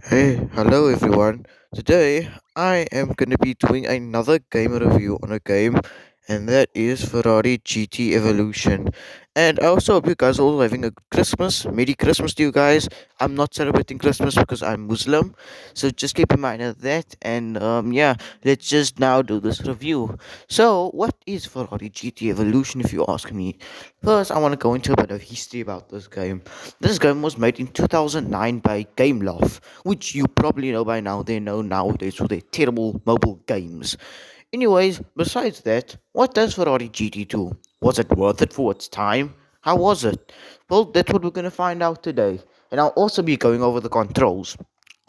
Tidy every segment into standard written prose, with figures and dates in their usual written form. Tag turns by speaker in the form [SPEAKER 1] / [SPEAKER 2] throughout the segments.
[SPEAKER 1] Hey, hello everyone. Today I am going to be doing another game review on a game, and that is Ferrari GT Evolution. And I also hope you guys are all having a Christmas. Merry Christmas to you guys. I'm not celebrating Christmas because I'm Muslim, so just keep in mind of that. And yeah, let's just now do this review. So, what is Ferrari GT Evolution, if you ask me? First, I want to go into a bit of history about this game. This game was made in 2009 by Gameloft, which you probably know by now. They're known nowadays for their terrible mobile games. Anyways, besides that, what does Ferrari GT do? Was it worth it for its time? How was it? Well, that's what we're going to find out today. And I'll also be going over the controls.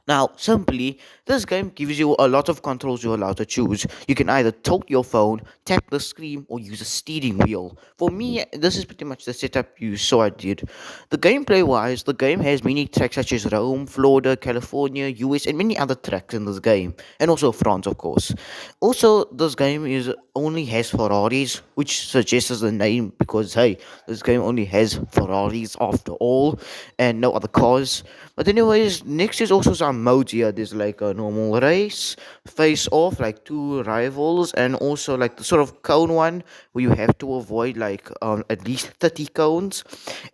[SPEAKER 1] Now, simply, this game gives you a lot of controls you're allowed to choose. You can either tilt your phone, tap the screen, or use a steering wheel. For me, this is pretty much the setup you saw I did. The gameplay wise, the game has many tracks such as Rome, Florida, California, US, and many other tracks in this game, and also France, of course. Also, this game is only has Ferraris, which suggests the name because hey, this game only has Ferraris after all, and no other cars. But anyways, next is also some modes here. There's like a normal race, face off, like two rivals, and also like the sort of cone one where you have to avoid like at least 30 cones.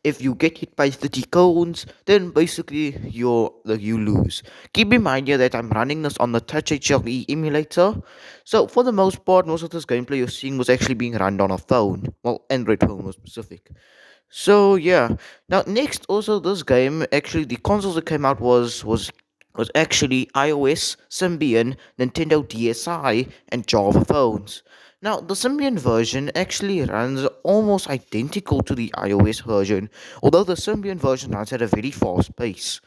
[SPEAKER 1] If you get hit by 30 cones, then basically you lose. Keep in mind here that I'm running this on the Touch HLE emulator. So for the most part, most of this gameplay you're seeing was actually being run on a phone. Well, Android phone was specific. So yeah. Now next, also this game actually the consoles that came out was actually iOS, Symbian, Nintendo DSi, and Java phones. Now the Symbian version actually runs almost identical to the iOS version, although the Symbian version runs at a very fast pace.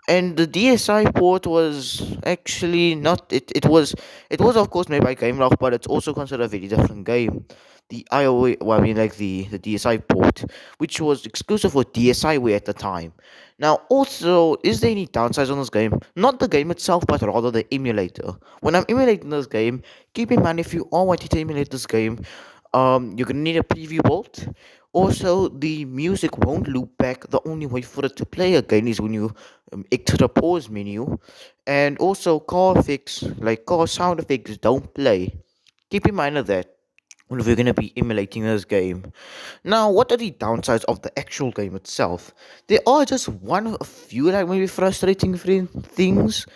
[SPEAKER 1] And the DSi port was actually not it was of course made by Gameloft, but it's also considered a very different game. The iOS, well, I mean like the DSi port, which was exclusive for DSiWare at the time. Now, also, is there any downsides on this game? Not the game itself, but rather the emulator. When I'm emulating this game, keep in mind if you are wanting to emulate this game, you're gonna need a preview bolt. Also, the music won't loop back. The only way for it to play again is when you exit the pause menu. And also, car effects, like car sound effects, don't play. Keep in mind of that if you're going to be emulating this game. Now, what are the downsides of the actual game itself? There are just one of a few like maybe frustrating things.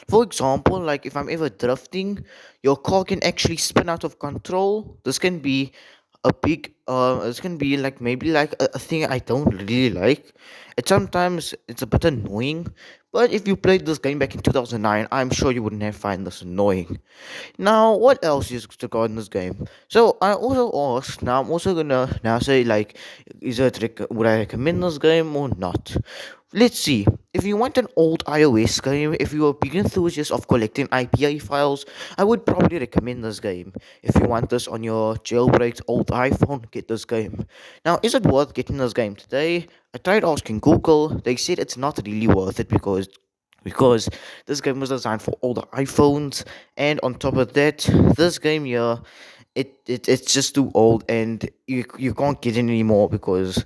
[SPEAKER 1] For example, like if I'm ever drifting, your car can actually spin out of control. This can be like maybe like a thing I don't really like. It's a bit annoying, but if you played this game back in 2009, I'm sure you wouldn't have find this annoying. Now, what else is to go in this game? So I also asked. Now I'm also gonna now say like, would I recommend this game or not? Let's see. If you want an old iOS game, if you're a big enthusiast of collecting IPA files, I would probably recommend this game. If you want this on your jailbreaked old iPhone, get this game. Now, is it worth getting this game today? I tried asking Google. They said it's not really worth it because this game was designed for older iPhones, and on top of that, this game here, it's just too old, and you can't get it anymore because,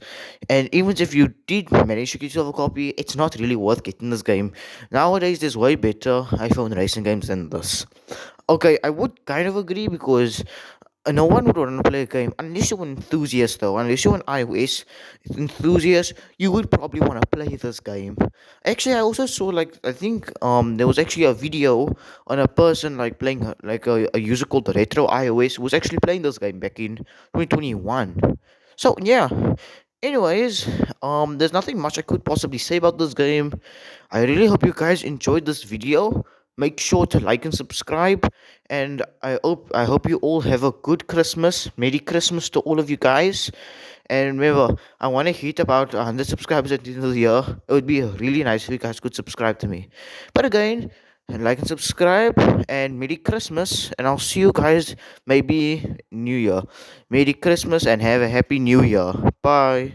[SPEAKER 1] and even if you did manage to get yourself a copy, it's not really worth getting this game. Nowadays, there's way better iPhone racing games than this. Okay, I would kind of agree because no one would want to play a game unless you're an enthusiast, though. Unless you're an iOS enthusiast, you would probably want to play this game. Actually, I also saw like I think there was actually a video on a person like playing like a user called Retro iOS who was actually playing this game back in 2021. So yeah. Anyways, there's nothing much I could possibly say about this game. I really hope you guys enjoyed this video. Make sure to like and subscribe, and I hope you all have a good Christmas. Merry Christmas to all of you guys. And remember, I want to hit about 100 subscribers at the end of the year. It would be really nice if you guys could subscribe to me. But again, and like and subscribe, and Merry Christmas, and I'll see you guys maybe New Year. Merry Christmas and have a happy New Year. Bye.